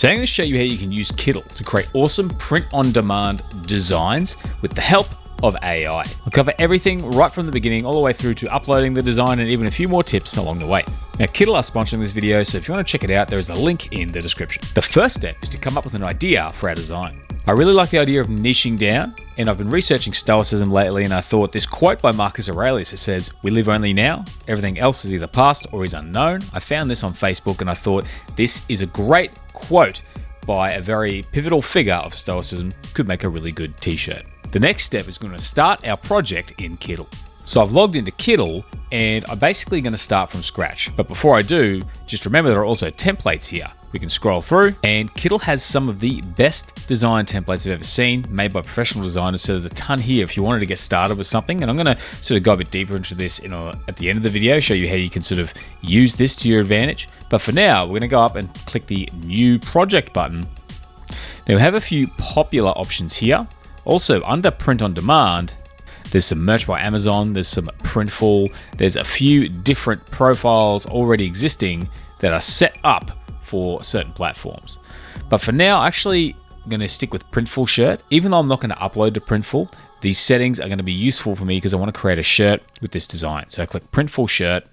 So I'm going to show you how you can use Kittl to create awesome print-on-demand designs with the help of AI. I'll cover everything right from the beginning all the way through to uploading the design and even a few more tips along the way. Now, Kittl are sponsoring this video, so if you want to check it out, there is a link in the description. The first step is to come up with an idea for our design. I really like the idea of niching down, and I've been researching Stoicism lately, and I thought this quote by Marcus Aurelius, it says, "We live only now, everything else is either past or is unknown." I found this on Facebook, and I thought this is a great quote by a very pivotal figure of Stoicism, could make a really good t-shirt. The next step is going to start our project in Kittl. So I've logged into Kittl, and I'm basically going to start from scratch. But before I do, just remember there are also templates here. We can scroll through, and Kittl has some of the best design templates I've ever seen, made by professional designers. So there's a ton here if you wanted to get started with something. And I'm going to sort of go a bit deeper into this at the end of the video, show you how you can sort of use this to your advantage. But for now, we're going to go up and click the New Project button. Now we have a few popular options here. Also, under Print on Demand, there's some merch by Amazon, there's some Printful, there's a few different profiles already existing that are set up for certain platforms. But for now, actually, I'm going to stick with Printful shirt. Even though I'm not going to upload to Printful, these settings are going to be useful for me because I want to create a shirt with this design. So I click Printful shirt,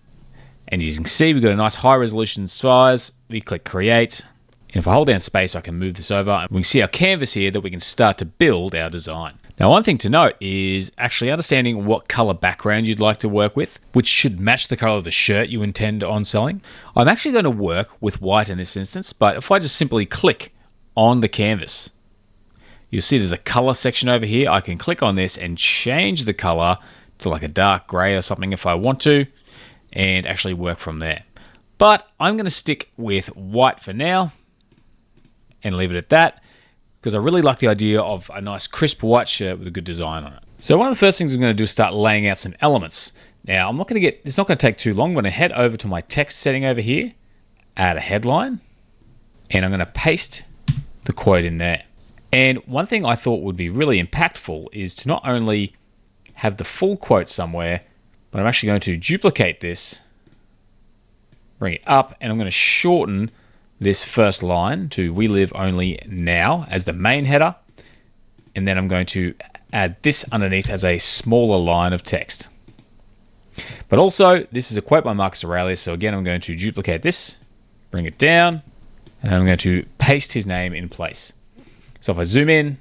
and as you can see, we've got a nice high resolution size. We click Create. And if I hold down space, I can move this over, and we can see our canvas here that we can start to build our design. Now, one thing to note is actually understanding what color background you'd like to work with, which should match the color of the shirt you intend on selling. I'm actually going to work with white in this instance, but if I just simply click on the canvas, you'll see there's a color section over here. I can click on this and change the color to like a dark gray or something if I want to, and actually work from there. But I'm going to stick with white for now and leave it at that, because I really like the idea of a nice crisp white shirt with a good design on it. So one of the first things I'm going to do is start laying out some elements. Now, it's not going to take too long. I'm going to head over to my text setting over here, add a headline, and I'm going to paste the quote in there. And one thing I thought would be really impactful is to not only have the full quote somewhere, but I'm actually going to duplicate this, bring it up, and I'm going to shorten this first line to "We live only now" as the main header. And then I'm going to add this underneath as a smaller line of text. But also, this is a quote by Marcus Aurelius. So again, I'm going to duplicate this, bring it down, and I'm going to paste his name in place. So if I zoom in,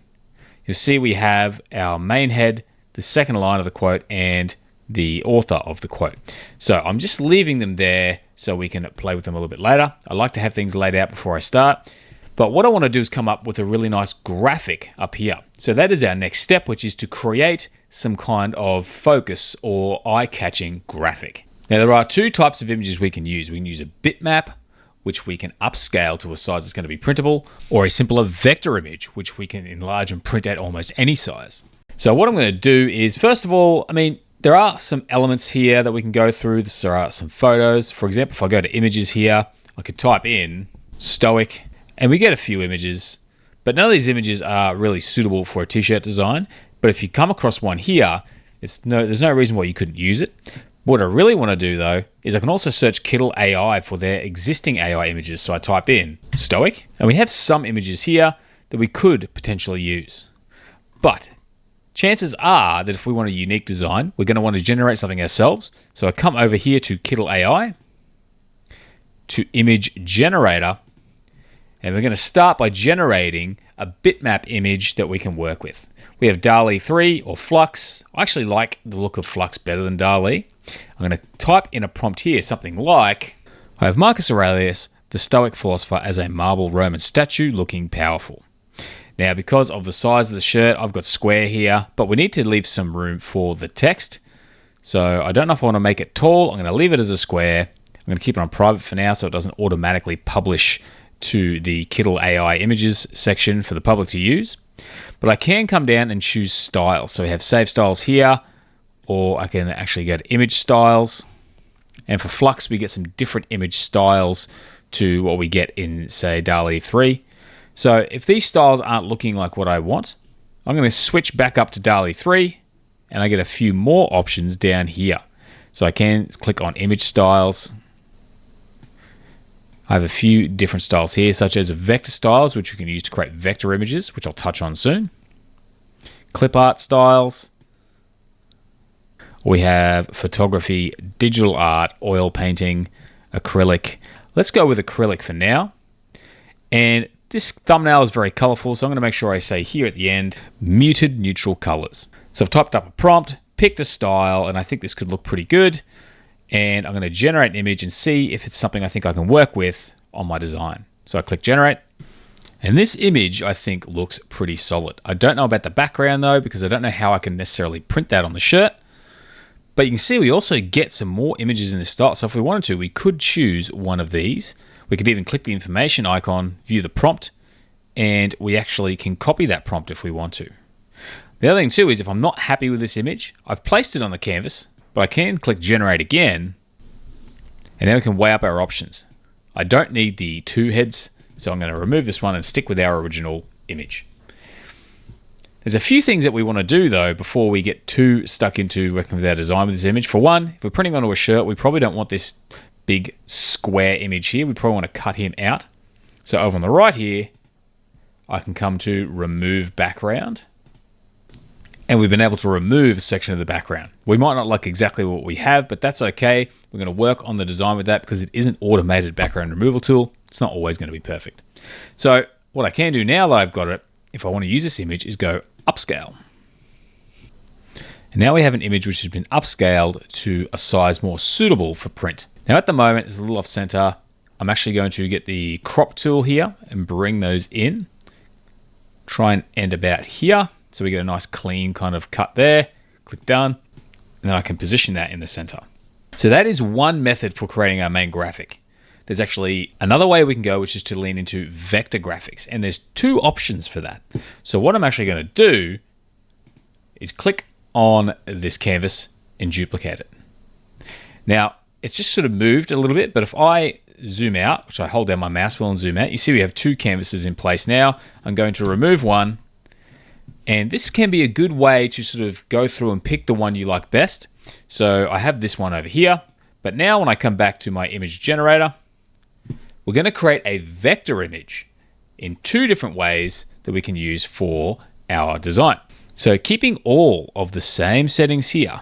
you'll see we have our main head, the second line of the quote, and the author of the quote. So I'm just leaving them there so we can play with them a little bit later. I like to have things laid out before I start. But what I want to do is come up with a really nice graphic up here. So that is our next step, which is to create some kind of focus or eye-catching graphic. Now there are two types of images we can use. We can use a bitmap, which we can upscale to a size that's going to be printable, or a simpler vector image, which we can enlarge and print at almost any size. So what I'm going to do is, first of all, there are some elements here that we can go through. There are some photos. For example, if I go to images here, I could type in Stoic, and we get a few images, but none of these images are really suitable for a t-shirt design. But if you come across one here, there's no reason why you couldn't use it. What I really want to do though, is I can also search Kittl AI for their existing AI images. So I type in Stoic, and we have some images here that we could potentially use. But chances are that if we want a unique design, we're going to want to generate something ourselves. So I come over here to Kittl AI, to Image Generator, and we're going to start by generating a bitmap image that we can work with. We have DALL-E 3 or Flux. I actually like the look of Flux better than DALL-E. I'm going to type in a prompt here, something like, I have Marcus Aurelius, the Stoic philosopher, as a marble Roman statue looking powerful. Now, because of the size of the shirt, I've got square here, but we need to leave some room for the text. So I don't know if I want to make it tall. I'm going to leave it as a square. I'm going to keep it on private for now so it doesn't automatically publish to the Kittl AI images section for the public to use. But I can come down and choose style. So we have save styles here, or I can actually go to image styles. And for Flux, we get some different image styles to what we get in, say, DALL-E 3. So if these styles aren't looking like what I want, I'm going to switch back up to DALL-E 3, and I get a few more options down here. So I can click on image styles. I have a few different styles here, such as vector styles, which we can use to create vector images, which I'll touch on soon. Clip art styles. We have photography, digital art, oil painting, acrylic. Let's go with acrylic for now. And this thumbnail is very colorful, so I'm going to make sure I say here at the end, muted neutral colors. So I've typed up a prompt, picked a style, and I think this could look pretty good. And I'm going to generate an image and see if it's something I think I can work with on my design. So I click generate. And this image, I think, looks pretty solid. I don't know about the background though, because I don't know how I can necessarily print that on the shirt. But you can see we also get some more images in this style. So if we wanted to, we could choose one of these. We could even click the information icon, view the prompt, and we actually can copy that prompt if we want to. The other thing too is if I'm not happy with this image, I've placed it on the canvas, but I can click generate again, and now we can weigh up our options. I don't need the two heads, so I'm going to remove this one and stick with our original image. There's a few things that we want to do though before we get too stuck into working with our design with this image. For one, if we're printing onto a shirt, we probably don't want this big square image here. We probably want to cut him out. So over on the right here, I can come to remove background. And we've been able to remove a section of the background. We might not like exactly what we have, but that's okay. We're going to work on the design with that because it is an automated background removal tool. It's not always going to be perfect. So what I can do now that I've got it, if I want to use this image, is go upscale. And now we have an image which has been upscaled to a size more suitable for print. Now at the moment, it's a little off center. I'm actually going to get the crop tool here and bring those in. Try and end about here. So we get a nice clean kind of cut there. Click done. And then I can position that in the center. So that is one method for creating our main graphic. There's actually another way we can go, which is to lean into vector graphics. And there's two options for that. So what I'm actually going to do is click on this canvas and duplicate it. Now, it's just sort of moved a little bit, but if I zoom out, which I hold down my mouse wheel and zoom out, you see we have two canvases in place now. I'm going to remove one. And this can be a good way to sort of go through and pick the one you like best. So I have this one over here, but now when I come back to my image generator, we're going to create a vector image in two different ways that we can use for our design. So keeping all of the same settings here,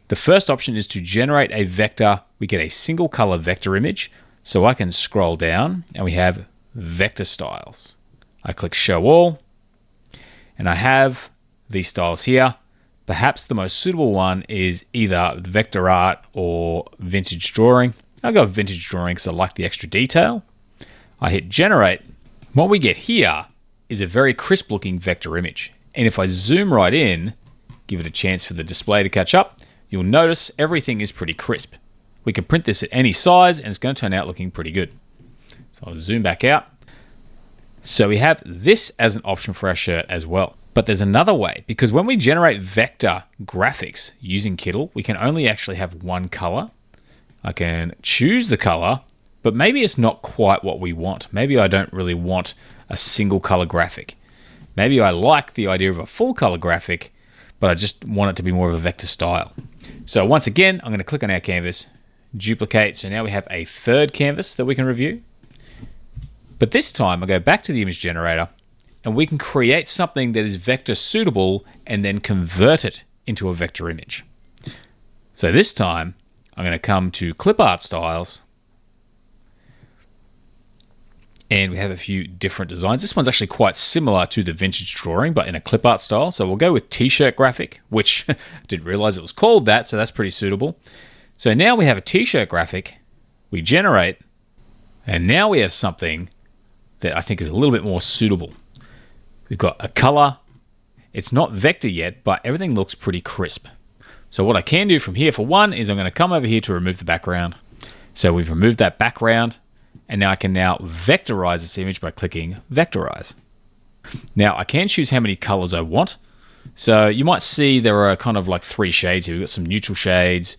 the first option is to generate a vector. We get a single color vector image. So I can scroll down and we have vector styles. I click show all and I have these styles here. Perhaps the most suitable one is either vector art or vintage drawing. I'll go vintage drawing because I like the extra detail. I hit generate. What we get here is a very crisp looking vector image. And if I zoom right in, give it a chance for the display to catch up, you'll notice everything is pretty crisp. We can print this at any size and it's going to turn out looking pretty good. So I'll zoom back out. So we have this as an option for our shirt as well. But there's another way, because when we generate vector graphics using Kittl, we can only actually have one color. I can choose the color, but maybe it's not quite what we want. Maybe I don't really want a single color graphic. Maybe I like the idea of a full color graphic, but I just want it to be more of a vector style. So once again, I'm going to click on our canvas, duplicate. So now we have a third canvas that we can review. But this time I go back to the image generator and we can create something that is vector suitable and then convert it into a vector image. So this time I'm going to come to clip art styles. And we have a few different designs. This one's actually quite similar to the vintage drawing, but in a clip art style. So we'll go with t-shirt graphic, which I didn't realize it was called that. So that's pretty suitable. So now we have a t-shirt graphic, we generate, and now we have something that I think is a little bit more suitable. We've got a color. It's not vector yet, but everything looks pretty crisp. So what I can do from here, for one, is I'm going to come over here to remove the background. So we've removed that background. And now I can now vectorize this image by clicking vectorize. Now I can choose how many colors I want. So you might see there are kind of like three shades here. We've got some neutral shades.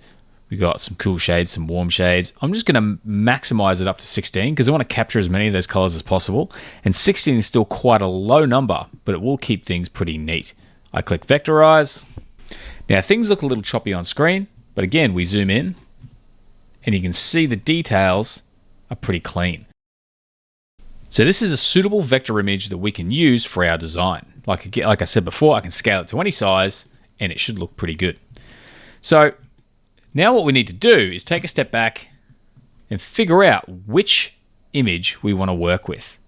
We've got some cool shades, some warm shades. I'm just going to maximize it up to 16 because I want to capture as many of those colors as possible. And 16 is still quite a low number, but it will keep things pretty neat. I click vectorize. Now things look a little choppy on screen, but again, we zoom in and you can see the details are pretty clean. So this is a suitable vector image that we can use for our design. Like I said before, I can scale it to any size and it should look pretty good. So now what we need to do is take a step back and figure out which image we want to work with.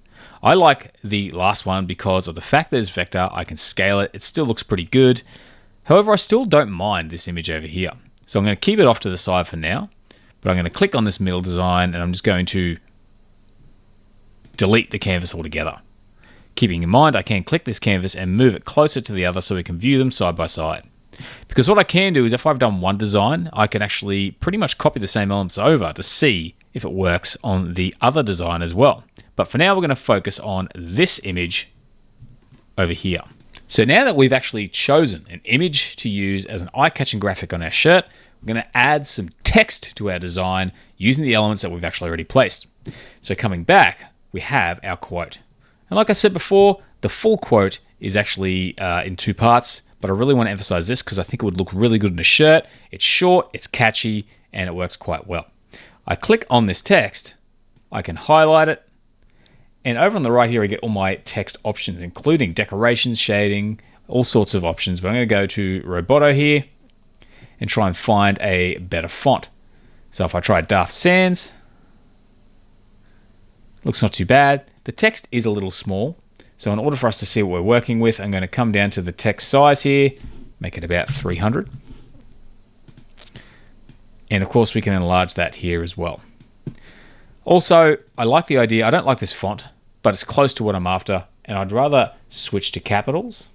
I like the last one because of the fact that it's vector, I can scale it, it still looks pretty good. However, I still don't mind this image over here. So I'm going to keep it off to the side for now, but I'm going to click on this middle design and I'm just going to delete the canvas altogether. Keeping in mind, I can click this canvas and move it closer to the other so we can view them side by side. Because what I can do is if I've done one design, I can actually pretty much copy the same elements over to see if it works on the other design as well. But for now, we're going to focus on this image over here. So now that we've actually chosen an image to use as an eye-catching graphic on our shirt, we're going to add some text to our design using the elements that we've actually already placed. So coming back, we have our quote. And like I said before, the full quote is actually in two parts, but I really want to emphasize this because I think it would look really good in a shirt. It's short, it's catchy, and it works quite well. I click on this text, I can highlight it, and over on the right here, I get all my text options, including decorations, shading, all sorts of options. But I'm going to go to Roboto here and try and find a better font. So if I try Daft Sans, looks not too bad. The text is a little small. So in order for us to see what we're working with, I'm going to come down to the text size here, make it about 300. And of course, we can enlarge that here as well. Also, I like the idea. I don't like this font, but it's close to what I'm after, and I'd rather switch to capitals.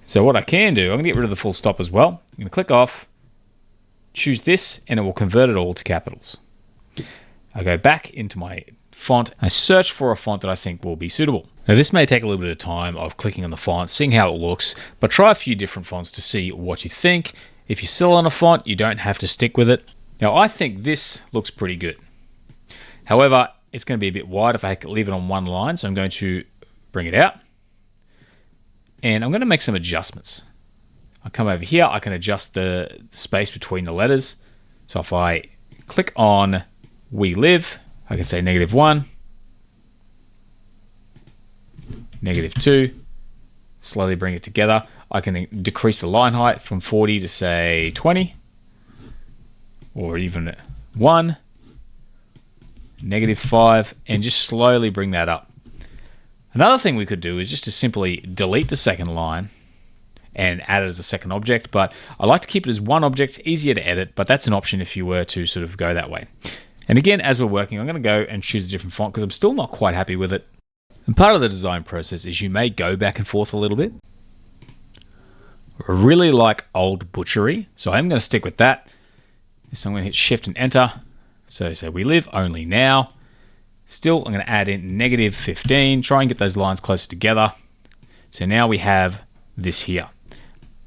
So what I can do, I'm going to get rid of the full stop as well. I'm going to click off, choose this, and it will convert it all to capitals. I go back into my font. I search for a font that I think will be suitable. Now this may take a little bit of time of clicking on the font, seeing how it looks, but try a few different fonts to see what you think. If you settle on a font, you don't have to stick with it. Now I think this looks pretty good. However, it's going to be a bit wide if I leave it on one line, so I'm going to bring it out. And I'm going to make some adjustments. I come over here, I can adjust the space between the letters. So if I click on We Live, I can say -1, -2, slowly bring it together. I can decrease the line height from 40 to say 20, or even 1, -5, and just slowly bring that up. Another thing we could do is just to simply delete the second line and add it as a second object, but I like to keep it as one object, easier to edit, but that's an option if you were to sort of go that way. And again, as we're working, I'm going to go and choose a different font because I'm still not quite happy with it. And part of the design process is you may go back and forth a little bit. I really like Old Butchery, so I'm going to stick with that. So I'm going to hit Shift and Enter. So say We Live only now. Still, I'm going to add in -15, try and get those lines closer together. So now we have this here.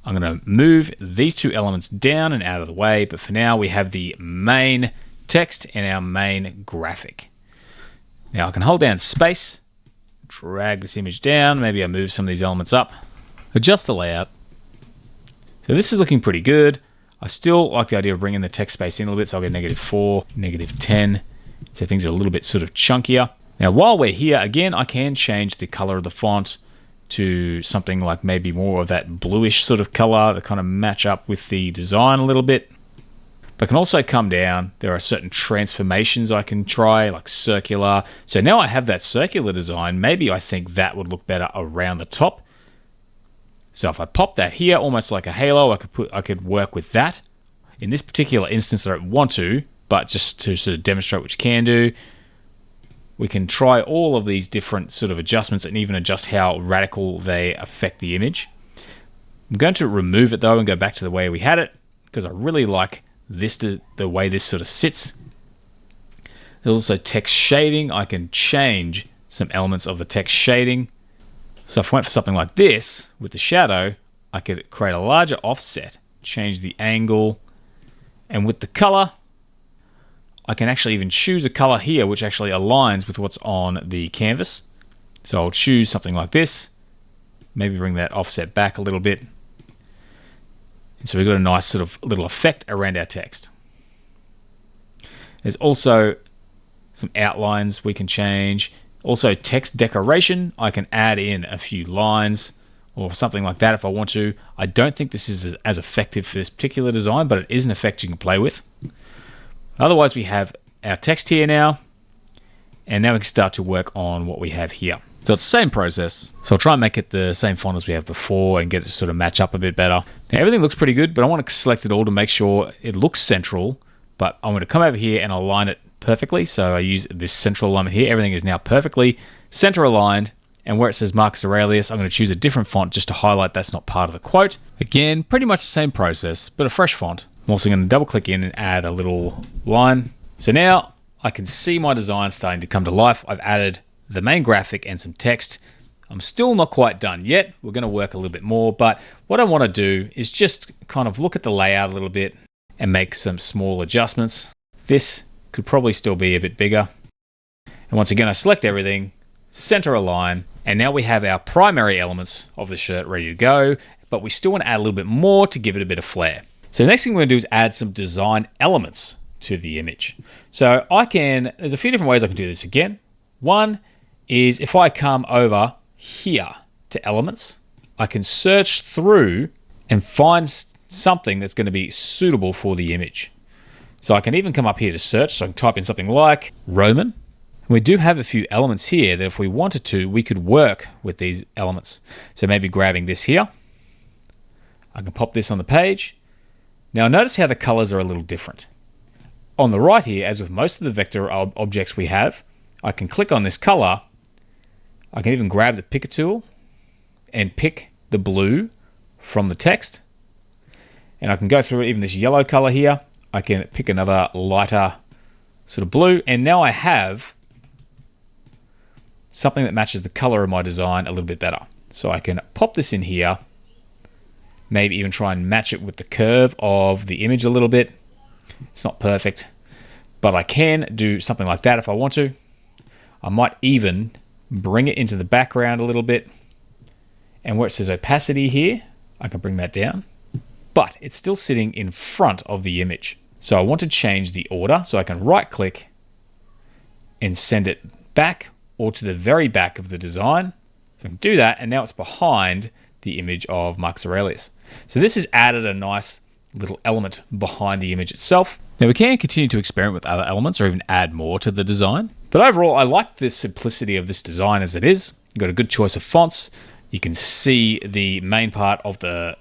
I'm going to move these two elements down and out of the way, but for now we have the main text and our main graphic. Now I can hold down space, drag this image down, maybe I move some of these elements up, adjust the layout. So this is looking pretty good. I still like the idea of bringing the text space in a little bit, so I'll get -4, -10, so things are a little bit sort of chunkier. Now while we're here, again, I can change the color of the font to something like maybe more of that bluish sort of color to kind of match up with the design a little bit. But I can also come down. There are certain transformations I can try, like circular. So now I have that circular design. Maybe I think that would look better around the top. So if I pop that here, almost like a halo, I could work with that. In this particular instance, I don't want to, but just to sort of demonstrate what you can do, we can try all of these different sort of adjustments and even adjust how radical they affect the image. I'm going to remove it though and go back to the way we had it because I really like this, the way this sort of sits. There's also text shading. I can change some elements of the text shading. So if I went for something like this with the shadow, I could create a larger offset, change the angle, and with the color, I can actually even choose a color here which actually aligns with what's on the canvas. So I'll choose something like this, maybe bring that offset back a little bit. And so we've got a nice sort of little effect around our text. There's also some outlines we can change. Also text decoration, I can add in a few lines or something like that if I want to. I don't think this is as effective for this particular design, but it is an effect you can play with. Otherwise, we have our text here now, and now we can start to work on what we have here. So it's the same process. So I'll try and make it the same font as we have before and get it to sort of match up a bit better. Now everything looks pretty good, but I want to select it all to make sure it looks central, but I'm going to come over here and align it perfectly. So I use this central alignment here. Everything is now perfectly center aligned. And where it says Marcus Aurelius, I'm going to choose a different font just to highlight that's not part of the quote. Again, pretty much the same process, but a fresh font. I'm also going to double click in and add a little line. So now I can see my design starting to come to life. I've added the main graphic and some text. I'm still not quite done yet. We're going to work a little bit more, but what I want to do is just kind of look at the layout a little bit and make some small adjustments. This could probably still be a bit bigger. And once again, I select everything, center align, and now we have our primary elements of the shirt ready to go, but we still want to add a little bit more to give it a bit of flair. So the next thing we're going to do is add some design elements to the image. So there's a few different ways I can do this again. One is if I come over here to elements, I can search through and find something that's going to be suitable for the image. So I can even come up here to search, so I can type in something like Roman. And we do have a few elements here that if we wanted to, we could work with these elements. So maybe grabbing this here, I can pop this on the page. Now notice how the colors are a little different. On the right here, as with most of the vector objects we have, I can click on this color. I can even grab the picker tool and pick the blue from the text. And I can go through even this yellow color here. I can pick another lighter sort of blue. And now I have something that matches the color of my design a little bit better. So I can pop this in here, maybe even try and match it with the curve of the image a little bit. It's not perfect, but I can do something like that if I want to. I might even bring it into the background a little bit. And where it says opacity here, I can bring that down, but it's still sitting in front of the image. So I want to change the order, so I can right click and send it back or to the very back of the design. So I can do that, and now it's behind the image of Marcus Aurelius. So this has added a nice little element behind the image itself. Now we can continue to experiment with other elements or even add more to the design. But overall, I like the simplicity of this design as it is. You've got a good choice of fonts. You can see the main part of the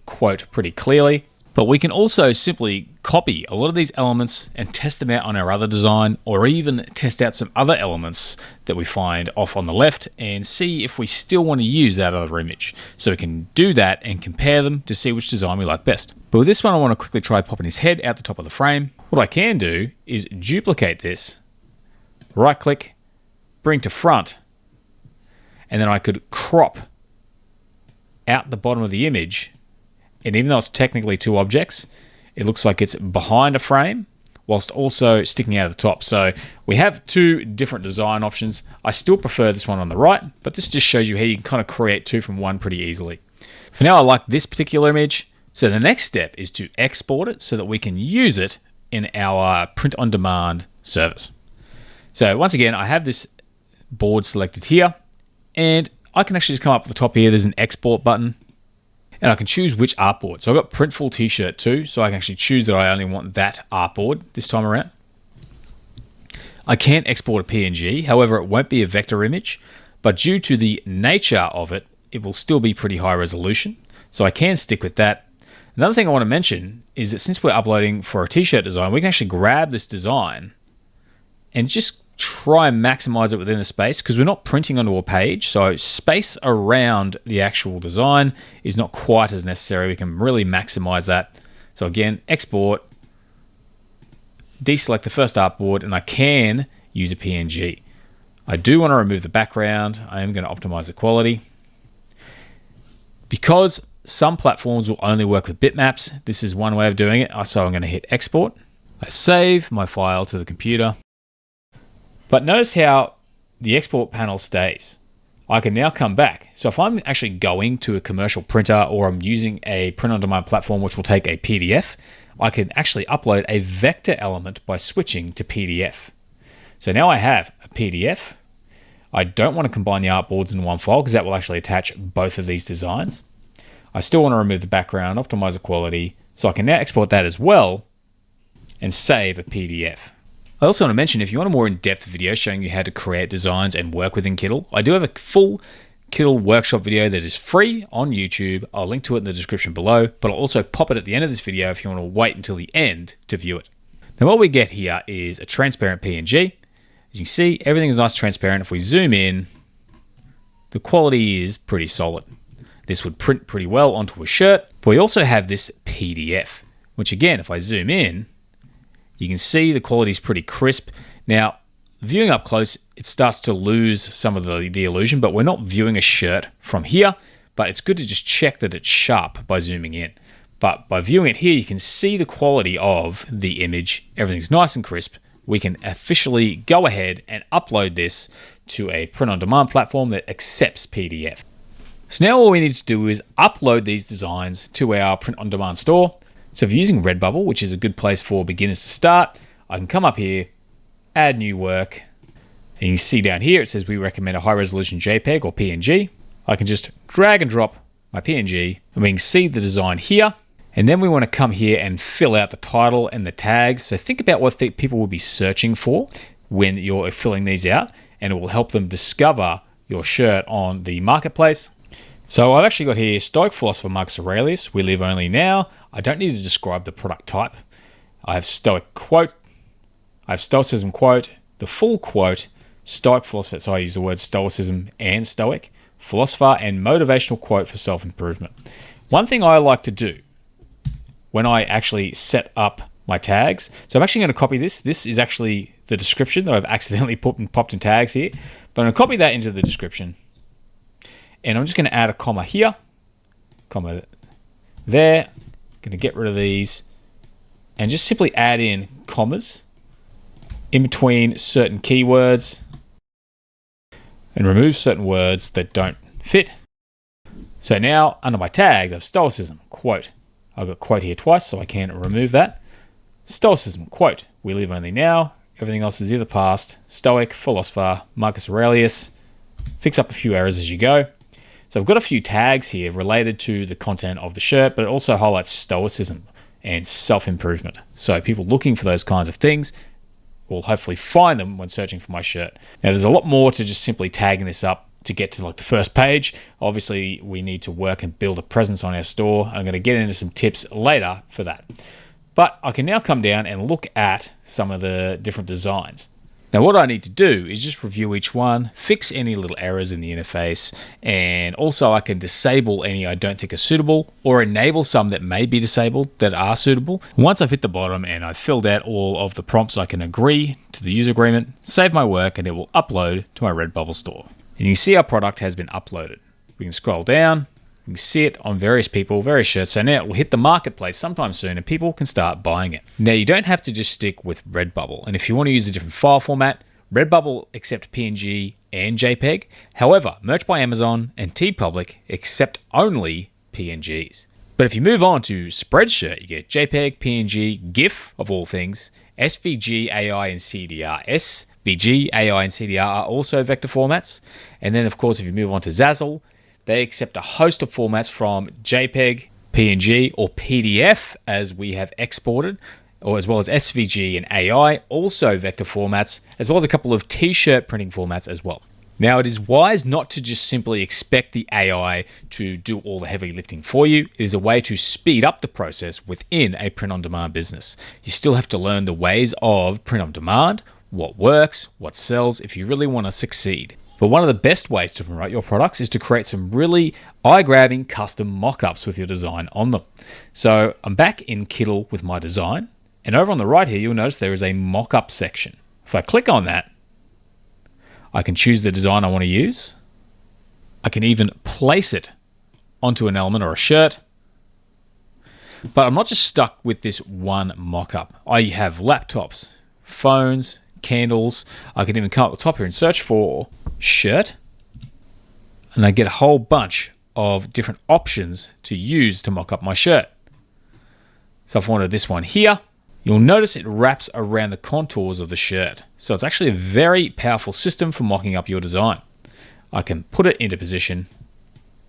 quote pretty clearly. But we can also simply copy a lot of these elements and test them out on our other design, or even test out some other elements that we find off on the left and see if we still want to use that other image. So we can do that and compare them to see which design we like best. But with this one, I want to quickly try popping his head out the top of the frame. What I can do is duplicate this, right click, bring to front, and then I could crop out the bottom of the image. And even though it's technically two objects, it looks like it's behind a frame whilst also sticking out of the top. So we have two different design options. I still prefer this one on the right, but this just shows you how you can kind of create two from one pretty easily. For now, I like this particular image. So the next step is to export it so that we can use it in our print on demand service. So once again, I have this board selected here, and I can actually just come up at the top here. There's an export button. And I can choose which artboard. So I've got Printful t-shirt too, so I can actually choose that I only want that artboard this time around. I can export a PNG, however it won't be a vector image, but due to the nature of it, it will still be pretty high resolution. So I can stick with that. Another thing I want to mention is that since we're uploading for a t-shirt design, we can actually grab this design and just try and maximize it within the space, because we're not printing onto a page, so space around the actual design is not quite as necessary. We can really maximize that. So again, export, deselect the first artboard, and I can use a PNG. I do want to remove the background. I am going to optimize the quality. Because some platforms will only work with bitmaps, this is one way of doing it. So I'm going to hit export. I save my file to the computer. But notice how the export panel stays. I can now come back. So if I'm actually going to a commercial printer, or I'm using a print-on-demand platform which will take a PDF, I can actually upload a vector element by switching to PDF. So now I have a PDF. I don't want to combine the artboards in one file because that will actually attach both of these designs. I still want to remove the background, optimize the quality, so I can now export that as well and save a PDF. I also want to mention, if you want a more in-depth video showing you how to create designs and work within Kittl, I do have a full Kittl workshop video that is free on YouTube. I'll link to it in the description below, but I'll also pop it at the end of this video if you want to wait until the end to view it. Now what we get here is a transparent PNG. As you can see, everything is nice transparent. If we zoom in, the quality is pretty solid. This would print pretty well onto a shirt. But we also have this PDF, which again, if I zoom in, you can see the quality is pretty crisp. Now, viewing up close, it starts to lose some of the illusion, but we're not viewing a shirt from here, but it's good to just check that it's sharp by zooming in. But by viewing it here, you can see the quality of the image. Everything's nice and crisp. We can officially go ahead and upload this to a print-on-demand platform that accepts PDF. So now all we need to do is upload these designs to our print-on-demand store. So if you're using RedBubble, which is a good place for beginners to start, I can come up here, add new work, and you can see down here it says we recommend a high-resolution JPEG or PNG. I can just drag and drop my PNG, and we can see the design here. And then we want to come here and fill out the title and the tags. So think about what people will be searching for when you're filling these out, and it will help them discover your shirt on the marketplace. So I've actually got here Stoic Philosopher Marcus Aurelius, we live only now. I don't need to describe the product type. I have Stoic quote, I have Stoicism quote, the full quote, Stoic philosopher, so I use the words Stoicism and Stoic, philosopher, and motivational quote for self-improvement. One thing I like to do when I actually set up my tags, so I'm actually going to copy this. This is actually the description that I've accidentally popped in tags here, but I'm going to copy that into the description. And I'm just going to add a comma here, comma there. Going to get rid of these and just simply add in commas in between certain keywords and remove certain words that don't fit. So now under my tags, I have Stoicism, quote. I've got quote here twice, so I can remove that. Stoicism, quote. We live only now. Everything else is either past. Stoic, philosopher, Marcus Aurelius. Fix up a few errors as you go. So I've got a few tags here related to the content of the shirt, but it also highlights Stoicism and self-improvement. So people looking for those kinds of things will hopefully find them when searching for my shirt. Now there's a lot more to just simply tagging this up to get to like the first page. Obviously we need to work and build a presence on our store. I'm going to get into some tips later for that. But I can now come down and look at some of the different designs. Now what I need to do is just review each one, fix any little errors in the interface, and also I can disable any I don't think are suitable or enable some that may be disabled that are suitable. Once I've hit the bottom and I've filled out all of the prompts, I can agree to the user agreement, save my work, and it will upload to my RedBubble store. And you can see our product has been uploaded. We can scroll down. You can see it on various people, various shirts. So now it will hit the marketplace sometime soon and people can start buying it. Now you don't have to just stick with RedBubble. And if you want to use a different file format, RedBubble accepts PNG and JPEG. However, Merch by Amazon and TeePublic accept only PNGs. But if you move on to Spreadshirt, you get JPEG, PNG, GIF of all things, SVG, AI, and CDR. SVG, AI, and CDR are also vector formats. And then of course, if you move on to Zazzle, they accept a host of formats from JPEG, PNG, or PDF as we have exported, or as well as SVG and AI, also vector formats, as well as a couple of t-shirt printing formats as well. Now, it is wise not to just simply expect the AI to do all the heavy lifting for you. It is a way to speed up the process within a print-on-demand business. You still have to learn the ways of print-on-demand, what works, what sells, if you really want to succeed. But one of the best ways to promote your products is to create some really eye-grabbing custom mock-ups with your design on them. So I'm back in Kittl with my design, and over on the right here, you'll notice there is a mock-up section. If I click on that, I can choose the design I want to use. I can even place it onto an element or a shirt. But I'm not just stuck with this one mock-up. I have laptops, phones, candles. I can even come up the top here and search for shirt, and I get a whole bunch of different options to use to mock up my shirt. So if I wanted this one here, you'll notice it wraps around the contours of the shirt. So it's actually a very powerful system for mocking up your design. I can put it into position,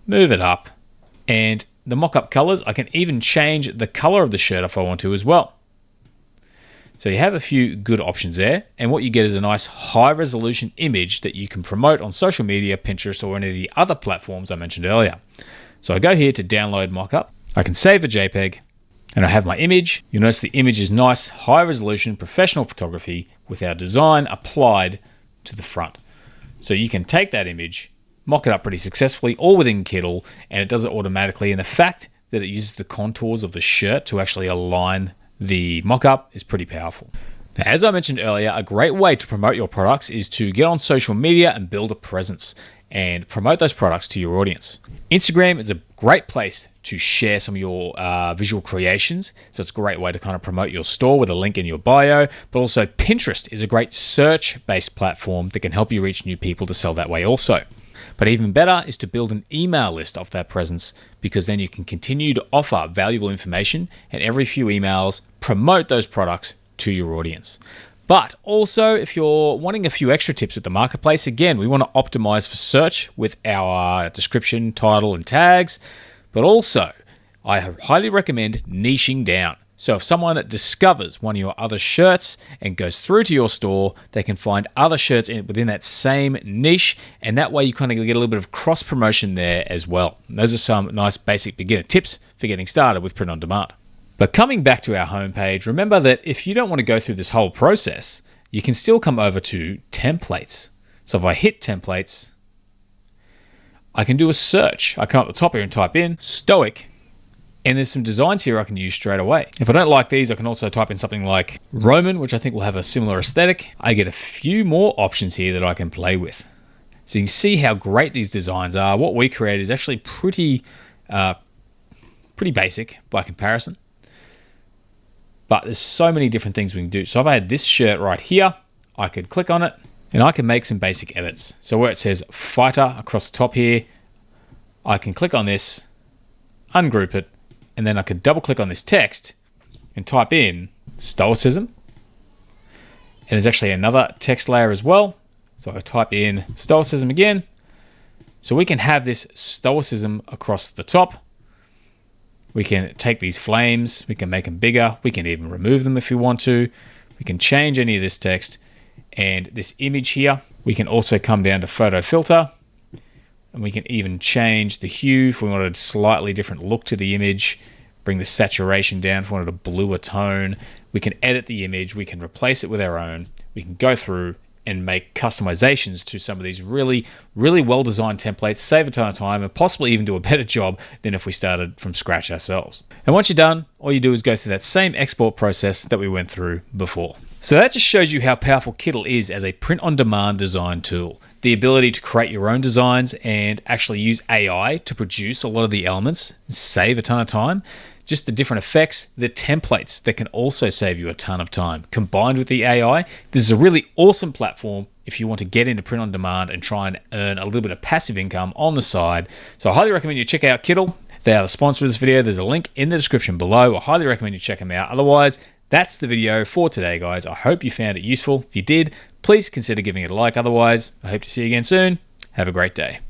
move it up, and the mock-up colors, I can even change the color of the shirt if I want to as well. So you have a few good options there, and what you get is a nice high-resolution image that you can promote on social media, Pinterest, or any of the other platforms I mentioned earlier. So I go here to download mockup. I can save a JPEG, and I have my image. You'll notice the image is nice, high-resolution, professional photography with our design applied to the front. So you can take that image, mock it up pretty successfully, all within Kittl, and it does it automatically. And the fact that it uses the contours of the shirt to actually align the mock-up is pretty powerful. Now, as I mentioned earlier, a great way to promote your products is to get on social media and build a presence and promote those products to your audience. Instagram is a great place to share some of your visual creations. So it's a great way to kind of promote your store with a link in your bio, but also Pinterest is a great search-based platform that can help you reach new people to sell that way also. But even better is to build an email list off that presence, because then you can continue to offer valuable information and every few emails promote those products to your audience. But also, if you're wanting a few extra tips with the marketplace, again, we want to optimize for search with our description, title, and tags. But also, I highly recommend niching down. So if someone discovers one of your other shirts and goes through to your store, they can find other shirts within that same niche, and that way you kind of get a little bit of cross promotion there as well. And those are some nice basic beginner tips for getting started with print on demand. But coming back to our homepage, remember that if you don't want to go through this whole process, you can still come over to templates. So if I hit templates, I can do a search. I come up the top here and type in Stoic, and there's some designs here I can use straight away. If I don't like these, I can also type in something like Roman, which I think will have a similar aesthetic. I get a few more options here that I can play with. So you can see how great these designs are. What we created is actually pretty basic by comparison. But there's so many different things we can do. So if I had this shirt right here, I could click on it and I can make some basic edits. So where it says fighter across the top here, I can click on this, ungroup it, and then I could double click on this text and type in stoicism. And there's actually another text layer as well. So I type in stoicism again. So we can have this stoicism across the top. We can take these flames, we can make them bigger, we can even remove them if we want to. We can change any of this text, and this image here, we can also come down to photo filter, and we can even change the hue if we wanted a slightly different look to the image, bring the saturation down if we wanted a bluer tone. We can edit the image, we can replace it with our own, we can go through and make customizations to some of these really, really well-designed templates, save a ton of time, and possibly even do a better job than if we started from scratch ourselves. And once you're done, all you do is go through that same export process that we went through before. So that just shows you how powerful Kittl is as a print-on-demand design tool. The ability to create your own designs and actually use AI to produce a lot of the elements, save a ton of time. Just the different effects, the templates that can also save you a ton of time. Combined with the AI, this is a really awesome platform if you want to get into print on demand and try and earn a little bit of passive income on the side. So I highly recommend you check out Kittl. They are the sponsor of this video. There's a link in the description below. I highly recommend you check them out. Otherwise, that's the video for today, guys. I hope you found it useful. If you did, please consider giving it a like. Otherwise, I hope to see you again soon. Have a great day.